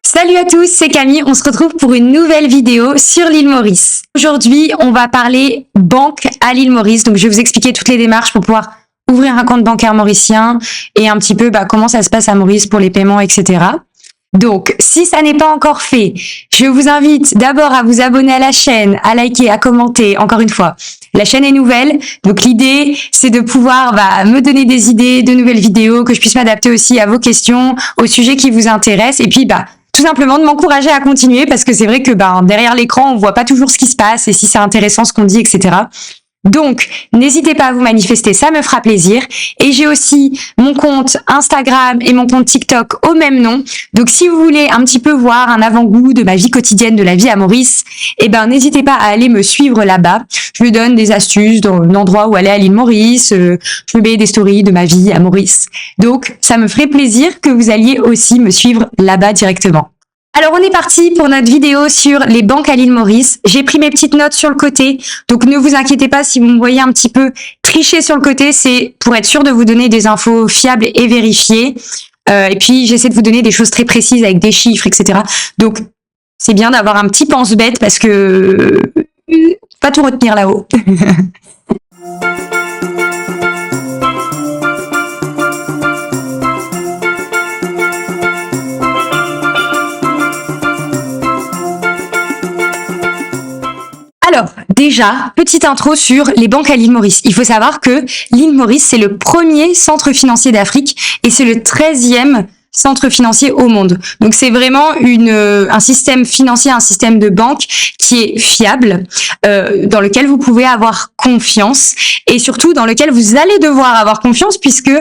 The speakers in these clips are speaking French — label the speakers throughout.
Speaker 1: Salut à tous, c'est Camille, on se retrouve pour une nouvelle vidéo sur l'île Maurice. Aujourd'hui, on va parler banque à l'île Maurice, donc je vais vous expliquer toutes les démarches pour pouvoir ouvrir un compte bancaire mauricien et un petit peu comment ça se passe à Maurice pour les paiements, etc. Donc, si ça n'est pas encore fait, je vous invite d'abord à vous abonner à la chaîne, à liker, à commenter, encore une fois. La chaîne est nouvelle, donc l'idée, c'est de pouvoir me donner des idées, de nouvelles vidéos, que je puisse m'adapter aussi à vos questions, aux sujets qui vous intéressent, et puis tout simplement de m'encourager à continuer, parce que c'est vrai que derrière l'écran, on voit pas toujours ce qui se passe, et si c'est intéressant ce qu'on dit, etc. Donc, n'hésitez pas à vous manifester, ça me fera plaisir. Et j'ai aussi mon compte Instagram et mon compte TikTok au même nom. Donc, si vous voulez un petit peu voir un avant-goût de ma vie quotidienne, de la vie à Maurice, n'hésitez pas à aller me suivre là-bas. Je vous donne des astuces d'endroits où aller à l'île Maurice. Je mets des stories de ma vie à Maurice. Donc, ça me ferait plaisir que vous alliez aussi me suivre là-bas directement. Alors, on est parti pour notre vidéo sur les banques à l'île Maurice. J'ai pris mes petites notes sur le côté, donc ne vous inquiétez pas si vous me voyez un petit peu tricher sur le côté, c'est pour être sûr de vous donner des infos fiables et vérifiées. Et puis, j'essaie de vous donner des choses très précises avec des chiffres, etc. Donc, c'est bien d'avoir un petit pense-bête parce que pas tout retenir là-haut. Alors, déjà, petite intro sur les banques à l'île Maurice. Il faut savoir que l'île Maurice, c'est le premier centre financier d'Afrique et c'est le 13e centre financier au monde. Donc, c'est vraiment un système financier, un système de banque qui est fiable, dans lequel vous pouvez avoir confiance et surtout dans lequel vous allez devoir avoir confiance puisque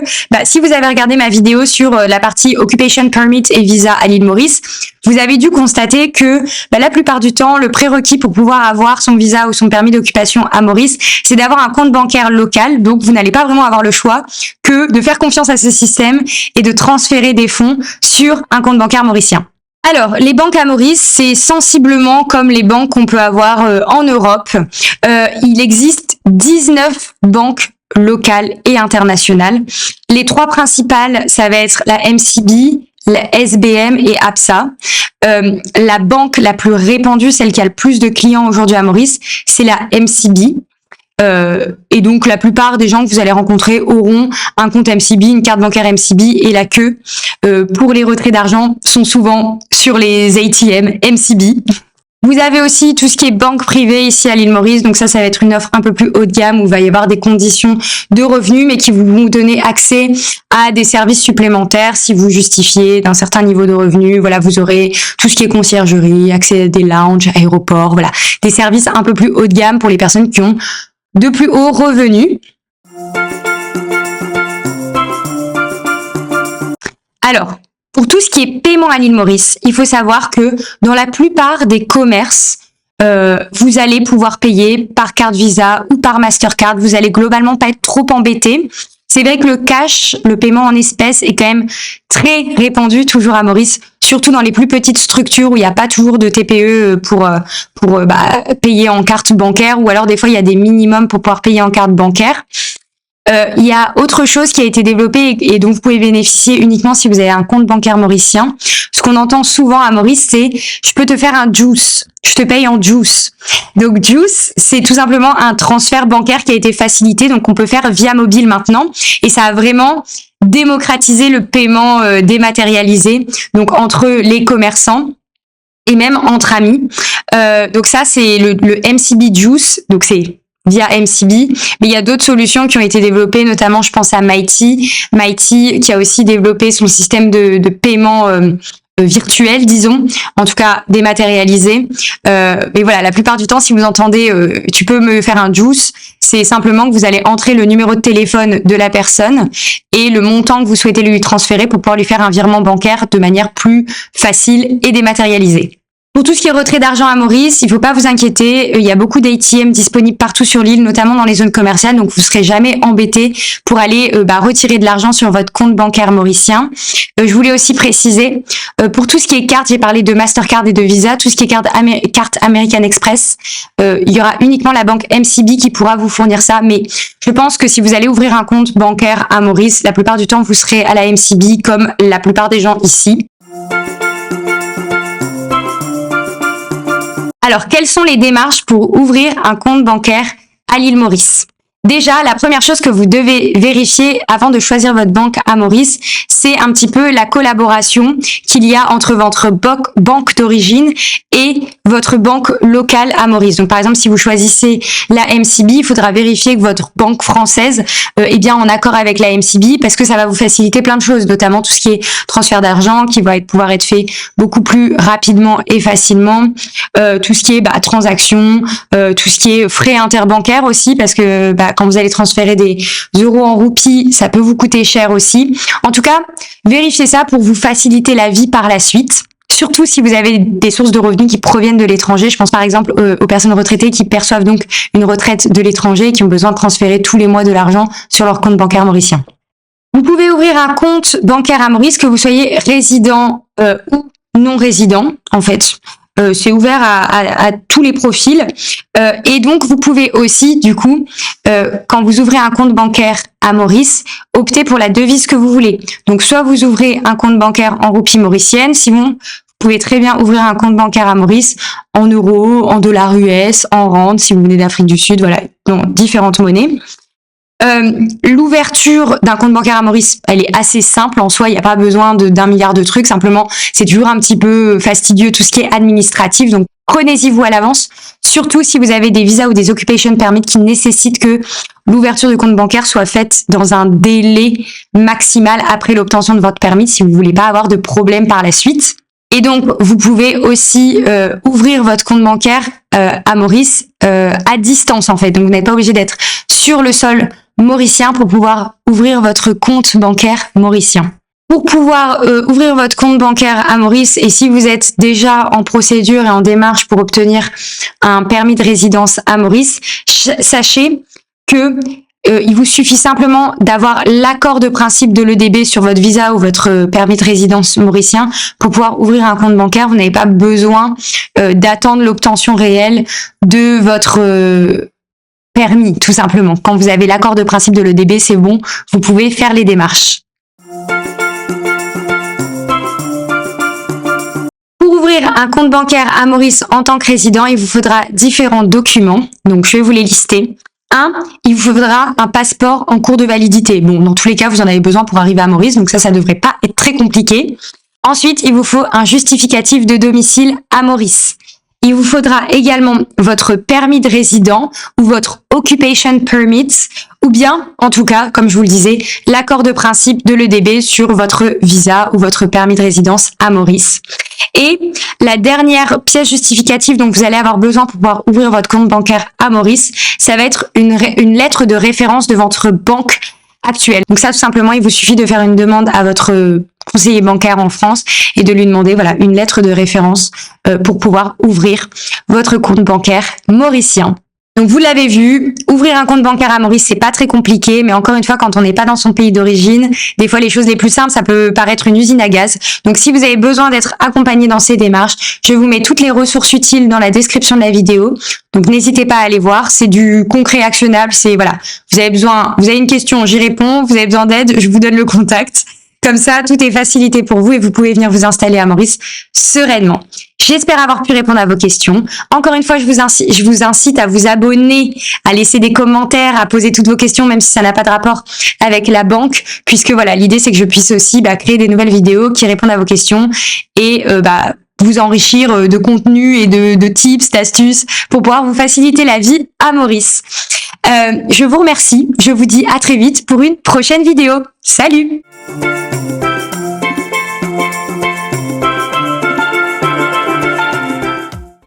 Speaker 1: si vous avez regardé ma vidéo sur la partie Occupation Permit et Visa à l'île Maurice, vous avez dû constater que la plupart du temps, le prérequis pour pouvoir avoir son visa ou son permis d'occupation à Maurice, c'est d'avoir un compte bancaire local. Donc, vous n'allez pas vraiment avoir le choix que de faire confiance à ce système et de transférer des fonds sur un compte bancaire mauricien. Alors, les banques à Maurice, c'est sensiblement comme les banques qu'on peut avoir en Europe. Il existe 19 banques locales et internationales. Les trois principales, ça va être la MCB, la SBM et ABSA. La banque la plus répandue, celle qui a le plus de clients aujourd'hui à Maurice, c'est la MCB. Et donc, la plupart des gens que vous allez rencontrer auront un compte MCB, une carte bancaire MCB et la queue pour les retraits d'argent sont souvent sur les ATM MCB. Vous avez aussi tout ce qui est banque privée ici à l'île Maurice. Donc ça va être une offre un peu plus haut de gamme où il va y avoir des conditions de revenus, mais qui vont vous donner accès à des services supplémentaires si vous justifiez d'un certain niveau de revenus. Voilà, vous aurez tout ce qui est conciergerie, accès à des lounges, aéroports, voilà, des services un peu plus haut de gamme pour les personnes qui ont de plus hauts revenus. Alors, pour tout ce qui est paiement à l'île Maurice, il faut savoir que dans la plupart des commerces, vous allez pouvoir payer par carte Visa ou par Mastercard. Vous allez globalement pas être trop embêté. C'est vrai que le cash, le paiement en espèces est quand même très répandu toujours à Maurice, surtout dans les plus petites structures où il n'y a pas toujours de TPE pour payer en carte bancaire ou alors des fois il y a des minimums pour pouvoir payer en carte bancaire. Il y a autre chose qui a été développée et dont vous pouvez bénéficier uniquement si vous avez un compte bancaire mauricien. Ce qu'on entend souvent à Maurice, c'est « je peux te faire un juice ». Je te paye en juice. Donc, juice, c'est tout simplement un transfert bancaire qui a été facilité, donc on peut faire via mobile maintenant. Et ça a vraiment démocratisé le paiement dématérialisé, donc entre les commerçants et même entre amis. Donc ça, c'est le MCB Juice, donc c'est via MCB, mais il y a d'autres solutions qui ont été développées, notamment je pense à Mighty qui a aussi développé son système de paiement virtuel, disons, en tout cas dématérialisé. Mais voilà, la plupart du temps, si vous entendez tu peux me faire un juice, c'est simplement que vous allez entrer le numéro de téléphone de la personne et le montant que vous souhaitez lui transférer pour pouvoir lui faire un virement bancaire de manière plus facile et dématérialisée. Pour tout ce qui est retrait d'argent à Maurice, il faut pas vous inquiéter, il y a beaucoup d'ATM disponibles partout sur l'île, notamment dans les zones commerciales, donc vous serez jamais embêté pour aller retirer de l'argent sur votre compte bancaire mauricien. Je voulais aussi préciser, pour tout ce qui est carte, j'ai parlé de Mastercard et de Visa, tout ce qui est carte American Express, il y aura uniquement la banque MCB qui pourra vous fournir ça, mais je pense que si vous allez ouvrir un compte bancaire à Maurice, la plupart du temps, vous serez à la MCB comme la plupart des gens ici. Alors, quelles sont les démarches pour ouvrir un compte bancaire à l'île Maurice? Déjà, la première chose que vous devez vérifier avant de choisir votre banque à Maurice, c'est un petit peu la collaboration qu'il y a entre votre banque d'origine et votre banque locale à Maurice. Donc, par exemple, si vous choisissez la MCB, il faudra vérifier que votre banque française est bien en accord avec la MCB parce que ça va vous faciliter plein de choses, notamment tout ce qui est transfert d'argent qui va pouvoir être fait beaucoup plus rapidement et facilement, tout ce qui est transactions, tout ce qui est frais interbancaires aussi parce que quand vous allez transférer des euros en roupies, ça peut vous coûter cher aussi. En tout cas, vérifiez ça pour vous faciliter la vie par la suite. Surtout si vous avez des sources de revenus qui proviennent de l'étranger. Je pense par exemple aux personnes retraitées qui perçoivent donc une retraite de l'étranger et qui ont besoin de transférer tous les mois de l'argent sur leur compte bancaire mauricien. Vous pouvez ouvrir un compte bancaire à Maurice, que vous soyez résident ou non résident, en fait. C'est ouvert à tous les profils. Et donc, vous pouvez aussi, du coup, quand vous ouvrez un compte bancaire à Maurice, opter pour la devise que vous voulez. Donc, soit vous ouvrez un compte bancaire en roupies mauriciennes, sinon, vous pouvez très bien ouvrir un compte bancaire à Maurice en euros, en dollars US, en rand, si vous venez d'Afrique du Sud, voilà, dans différentes monnaies. L'ouverture d'un compte bancaire à Maurice, elle est assez simple en soi, il n'y a pas besoin d'un milliard de trucs, simplement c'est toujours un petit peu fastidieux tout ce qui est administratif, donc prenez-y vous à l'avance, surtout si vous avez des visas ou des occupation permits qui nécessitent que l'ouverture du compte bancaire soit faite dans un délai maximal après l'obtention de votre permis si vous voulez pas avoir de problème par la suite. Et donc, vous pouvez aussi ouvrir votre compte bancaire à Maurice à distance en fait, donc vous n'êtes pas obligé d'être sur le sol mauricien pour pouvoir ouvrir votre compte bancaire mauricien. Pour pouvoir ouvrir votre compte bancaire à Maurice, et si vous êtes déjà en procédure et en démarche pour obtenir un permis de résidence à Maurice, sachez que il vous suffit simplement d'avoir l'accord de principe de l'EDB sur votre visa ou votre permis de résidence mauricien pour pouvoir ouvrir un compte bancaire. Vous n'avez pas besoin d'attendre l'obtention réelle de votre permis, tout simplement. Quand vous avez l'accord de principe de l'EDB, c'est bon, vous pouvez faire les démarches. Pour ouvrir un compte bancaire à Maurice en tant que résident, il vous faudra différents documents. Donc, je vais vous les lister. 1, il vous faudra un passeport en cours de validité. Bon, dans tous les cas, vous en avez besoin pour arriver à Maurice, donc ça devrait pas être très compliqué. Ensuite, il vous faut un justificatif de domicile à Maurice. Il vous faudra également votre permis de résident ou votre occupation permit, ou bien, en tout cas, comme je vous le disais, l'accord de principe de l'EDB sur votre visa ou votre permis de résidence à Maurice. Et la dernière pièce justificative dont vous allez avoir besoin pour pouvoir ouvrir votre compte bancaire à Maurice, ça va être une lettre de référence de votre banque actuelle. Donc ça, tout simplement, il vous suffit de faire une demande à votre conseiller bancaire en France et de lui demander voilà une lettre de référence pour pouvoir ouvrir votre compte bancaire mauricien. Donc vous l'avez vu, ouvrir un compte bancaire à Maurice, c'est pas très compliqué, mais encore une fois, quand on n'est pas dans son pays d'origine, des fois les choses les plus simples, ça peut paraître une usine à gaz. Donc si vous avez besoin d'être accompagné dans ces démarches, je vous mets toutes les ressources utiles dans la description de la vidéo. Donc n'hésitez pas à aller voir, c'est du concret actionnable, c'est voilà, vous avez une question, j'y réponds, vous avez besoin d'aide, je vous donne le contact. Comme ça, tout est facilité pour vous et vous pouvez venir vous installer à Maurice sereinement. J'espère avoir pu répondre à vos questions. Encore une fois, je vous incite à vous abonner, à laisser des commentaires, à poser toutes vos questions, même si ça n'a pas de rapport avec la banque, puisque voilà, l'idée c'est que je puisse aussi créer des nouvelles vidéos qui répondent à vos questions et vous enrichir de contenu et de tips, d'astuces pour pouvoir vous faciliter la vie à Maurice. Je vous remercie. Je vous dis à très vite pour une prochaine vidéo. Salut!